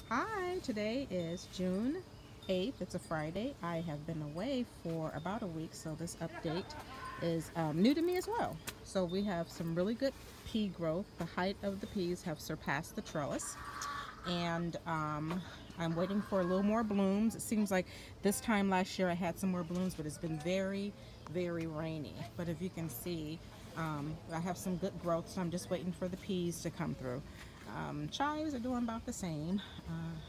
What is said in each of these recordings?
Hi, today is June 8th. It's a Friday. I have been away for about a week, so this update is new to me as well. So we have some really good pea growth. The height of the peas have surpassed the trellis, and I'm waiting for a little more blooms. It seems like this time last year I had some more blooms, but it's been very, very rainy. But if you can see, I have some good growth, so I'm just waiting for the peas to come through. Chives are doing about the same.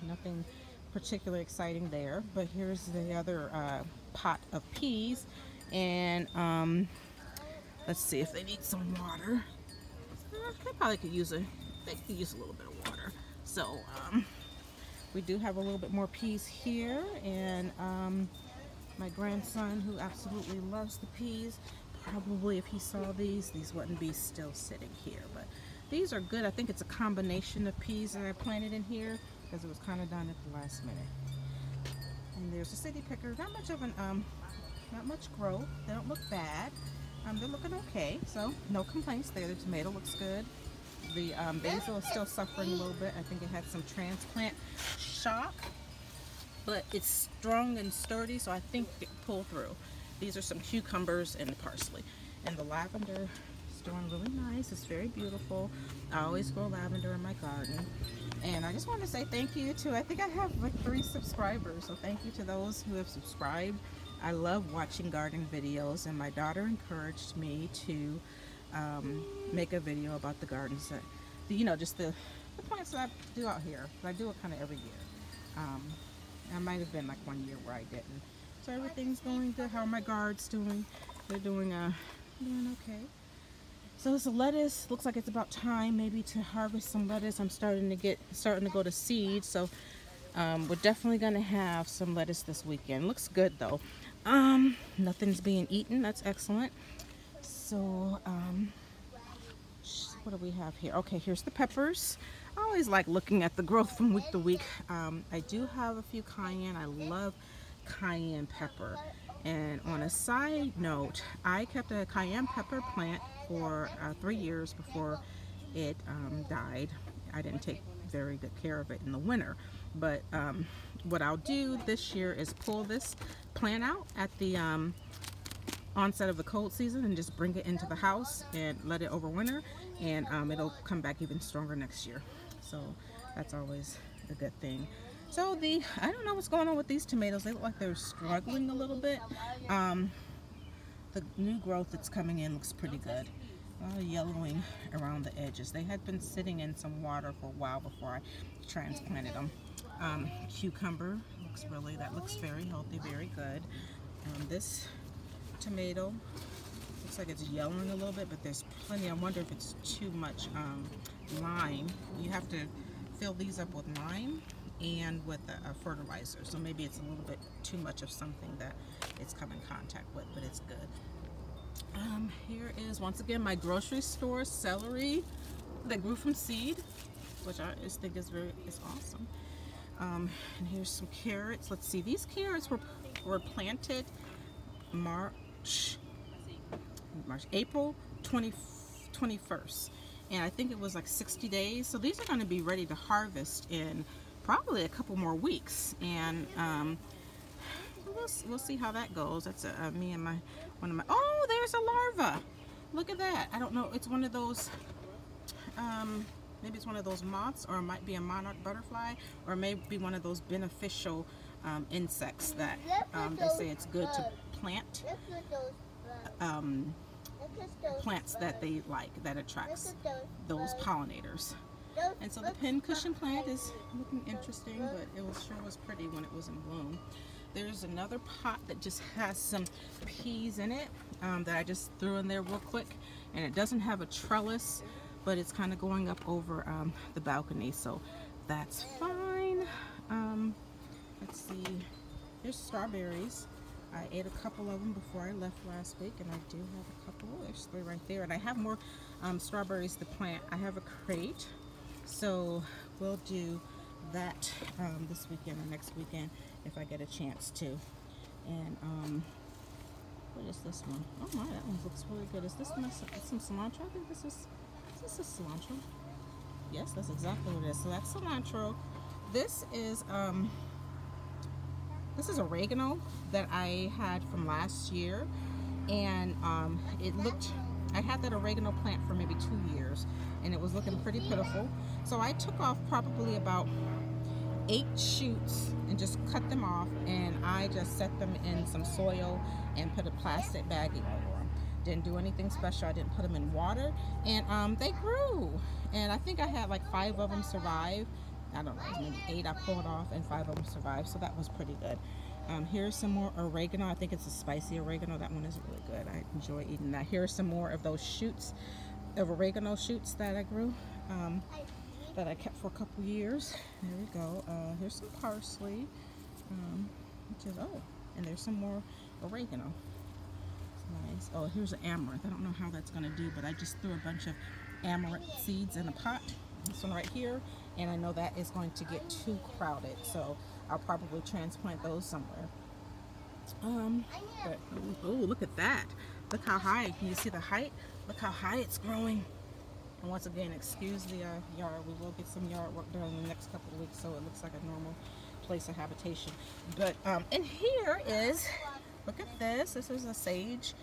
Nothing particularly exciting there. But here's the other pot of peas, and let's see if they need some water. They probably could use they could use a little bit of water. So we do have a little bit more peas here, and my grandson, who absolutely loves the peas, probably if he saw these wouldn't be still sitting here. But these are good. I think it's a combination of peas that I planted in here because it was kind of done at the last minute. And there's a city picker. Not much of an not much growth. They don't look bad. They're looking okay, so no complaints there. The tomato looks good. The basil is still suffering a little bit. I think it had some transplant shock, but it's strong and sturdy, so I think it pulled through. These are some cucumbers and parsley. And the lavender is doing really nice. It's very beautiful. I always grow lavender in my garden. And I just want to say thank you to, I think I have like 3 subscribers, so thank you to those who have subscribed. I love watching gardening videos, and my daughter encouraged me to make a video about the gardens that, just the plants that I do out here. But I do it kind of every year. I might have been like 1 year where I didn't. So everything's going good. How are my guards doing? They're doing okay. So it's a lettuce. Looks like it's about time maybe to harvest some lettuce. I'm starting to go to seed. So we're definitely gonna have some lettuce this weekend. Looks good though. Nothing's being eaten. That's excellent. So what do we have here? Okay, here's the peppers. I always like looking at the growth from week to week. I do have a few cayenne. I love cayenne pepper. And on a side note, I kept a cayenne pepper plant for 3 years before it died. I didn't take very good care of it in the winter. But what I'll do this year is pull this plant out at the onset of the cold season and just bring it into the house and let it overwinter, and it'll come back even stronger next year. So that's always a good thing. So I don't know what's going on with these tomatoes. They look like they're struggling a little bit. The new growth that's coming in looks pretty good. A lot of yellowing around the edges. They had been sitting in some water for a while before I transplanted them. Cucumber that looks very healthy, very good. This tomato looks like it's yellowing a little bit, but there's plenty. I wonder if it's too much lime. You have to fill these up with lime and with a fertilizer, so maybe it's a little bit too much of something that it's come in contact with, but it's good. Here is once again my grocery store celery that grew from seed, which I just think is awesome. And here's some carrots. Let's see, these carrots were planted April 21st, and I think it was like 60 days. So these are going to be ready to harvest in probably a couple more weeks, and we'll see how that goes. That's me and one of my. Oh, there's a larva. Look at that. I don't know. It's one of those. Maybe it's one of those moths, or it might be a monarch butterfly, or maybe one of those beneficial insects that they say it's good to plant. Plants that they like, that attracts those pollinators. And so the pincushion plant is looking interesting, but it sure was pretty when it was in bloom. There's another pot that just has some peas in it that I just threw in there real quick, and it doesn't have a trellis, but it's kind of going up over the balcony, so that's fine. Let's see, here's strawberries. I ate a couple of them before I left last week, and I do have a couple. There's 3 right there, and I have more strawberries to plant. I have a crate, so we'll do that this weekend or next weekend if I get a chance to. And what is this one? Oh my, that one looks really good. Is this some cilantro? I think this is cilantro. Yes, that's exactly what it is. So that's cilantro. This is oregano that I had from last year, and I had that oregano plant for maybe 2 years, and it was looking pretty pitiful. So I took off probably about 8 shoots and just cut them off, and I just set them in some soil and put a plastic bagging over them. Didn't do anything special. I didn't put them in water, and they grew, and I think I had like 5 of them survive. I don't know, maybe 8 I pulled off and 5 of them survived, so that was pretty good. Here's some more oregano. I think it's a spicy oregano. That one is really good. I enjoy eating that. Here's some more of those shoots of oregano shoots that I grew, that I kept for a couple years. There we go. Here's some parsley, which is, oh, and there's some more oregano. It's nice. Oh, here's an amaranth. I don't know how that's going to do, but I just threw a bunch of amaranth seeds in a pot. This one right here, and I know that is going to get too crowded, so I'll probably transplant those somewhere. But oh, look at that! Look how high. Can you see the height? Look how high it's growing. And once again, excuse the yard. We will get some yard work done in the next couple of weeks, so it looks like a normal place of habitation. But and here is, look at this. This is a sage.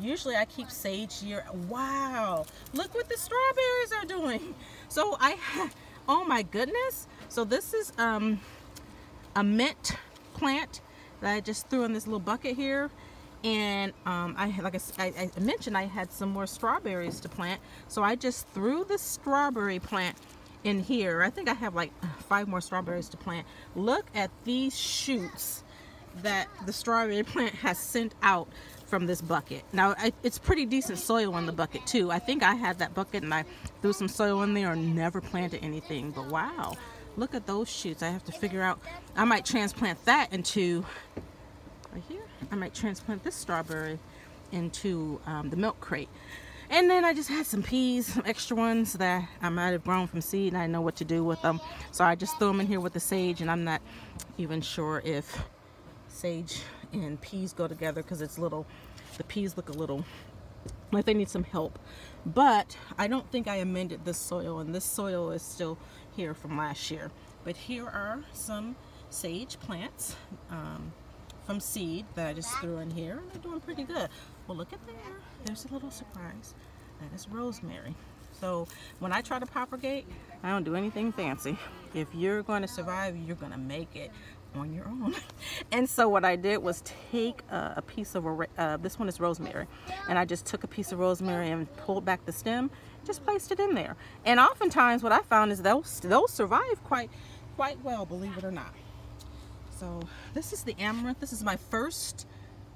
Usually I keep sage here. Wow, look what the strawberries are doing. So oh my goodness. So this is a mint plant that I just threw in this little bucket here. And like I mentioned, I had some more strawberries to plant. So I just threw the strawberry plant in here. I think I have like 5 more strawberries to plant. Look at these shoots that the strawberry plant has sent out from this bucket. Now it's pretty decent soil in the bucket too. I think I had that bucket and I threw some soil in there and never planted anything, but wow, look at those shoots. I have to figure out, I might transplant that into right here. I might transplant this strawberry into the milk crate. And then I just had some peas, some extra ones that I might have grown from seed, and I know what to do with them, so I just threw them in here with the sage. And I'm not even sure if sage and peas go together because it's little, the peas look a little like they need some help. But I don't think I amended this soil, and this soil is still here from last year. But here are some sage plants from seed that I just threw in here, and they're doing pretty good. Well, look at there. There's a little surprise. That is rosemary. So when I try to propagate, I don't do anything fancy. If you're going to survive, you're going to make it on your own. And so what I did was take a piece of this one is rosemary, and I just took a piece of rosemary and pulled back the stem, just placed it in there. And oftentimes what I found is they'll survive quite well, believe it or not. So this is the amaranth. This is my first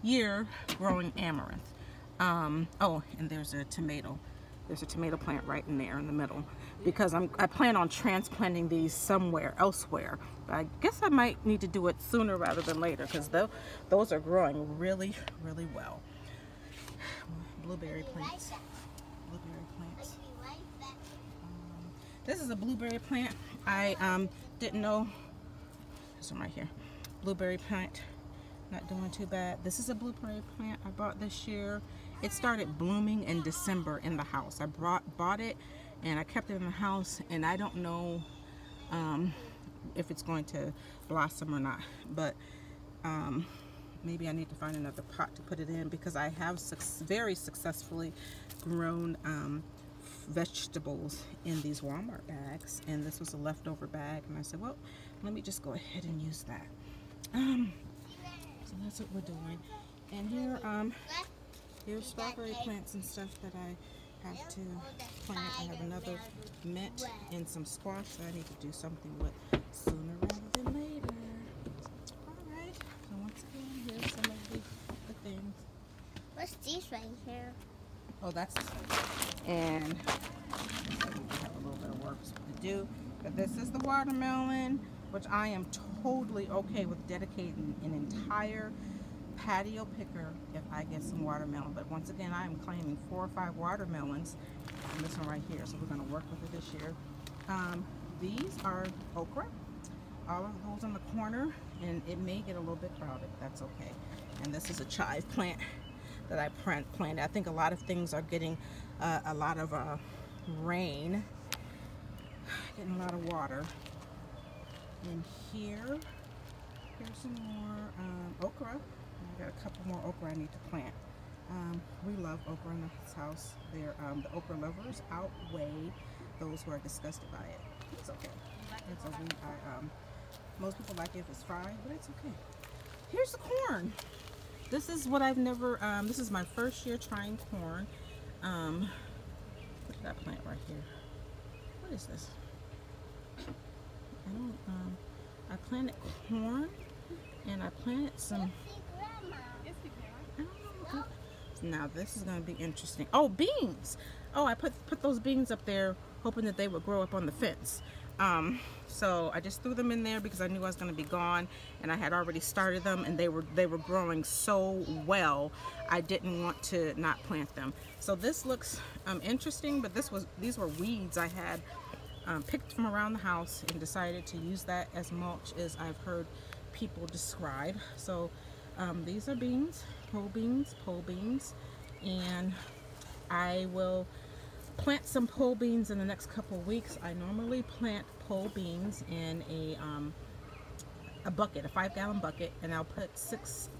year growing amaranth. Oh, and there's a tomato. There's a tomato plant right in there in the middle, because I plan on transplanting these somewhere elsewhere. But I guess I might need to do it sooner rather than later, because those are growing really, really well. Blueberry plants. Blueberry plants. This is a blueberry plant. I didn't know. This one right here. Blueberry plant. Not doing too bad. This is a blueberry plant I bought this year. It started blooming in December in the house. I bought it and I kept it in the house, and I don't know if it's going to blossom or not, but maybe I need to find another pot to put it in, because I have very successfully grown vegetables in these Walmart bags, and this was a leftover bag, and I said, well, let me just go ahead and use that. So that's what we're doing. And here here's strawberry plants and stuff that I have to plant. I have another mint and some squash that I need to do something with sooner rather than later. Alright, so once again, here's some of the things. What's these right here? Oh, that's, and I have a little bit of work to do. But this is the watermelon, which I am totally okay with dedicating an entire patio picker if I get some watermelon. But once again, I am claiming 4 or 5 watermelons, and this one right here, so we're going to work with it this year. These are okra, all of those in the corner, and it may get a little bit crowded. That's okay. And this is a chive plant that I planted. I think a lot of things are getting a lot of rain, getting a lot of water. And here's some more okra. I got a couple more okra I need to plant. We love okra in this house. The okra lovers outweigh those who are disgusted by it. It's okay. It's okay. Most people like it if it's fried, but it's okay. Here's the corn. This is what I've never, this is my first year trying corn. Look at that plant right here. What is this? I planted corn and I planted some, I don't know. Now this is going to be interesting. Oh, beans. Oh, I put those beans up there hoping that they would grow up on the fence. So I just threw them in there because I knew I was going to be gone, and I had already started them, and they were growing so well I didn't want to not plant them. So this looks interesting, but these were weeds I had picked from around the house and decided to use that as mulch, as I've heard people describe. So these are beans, pole beans, and I will plant some pole beans in the next couple of weeks. I normally plant pole beans in a bucket, a 5-gallon bucket, and I'll put 6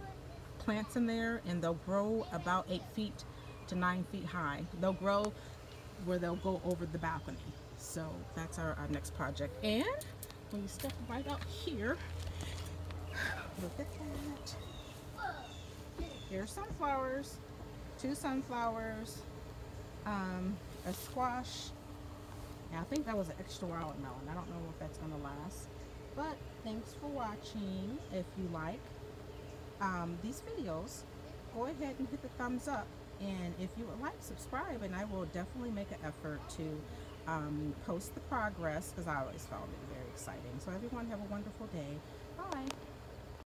plants in there, and they'll grow about 8 feet to 9 feet high. They'll grow where they'll go over the balcony. So that's our next project. And when you step right out here, look at that. Here's sunflowers, 2 sunflowers, a squash. Now, I think that was an extra watermelon. I don't know if that's going to last. But thanks for watching. If you like these videos, go ahead and hit the thumbs up. And if you would like, subscribe. And I will definitely make an effort to post the progress, because I always found it very exciting. So everyone have a wonderful day.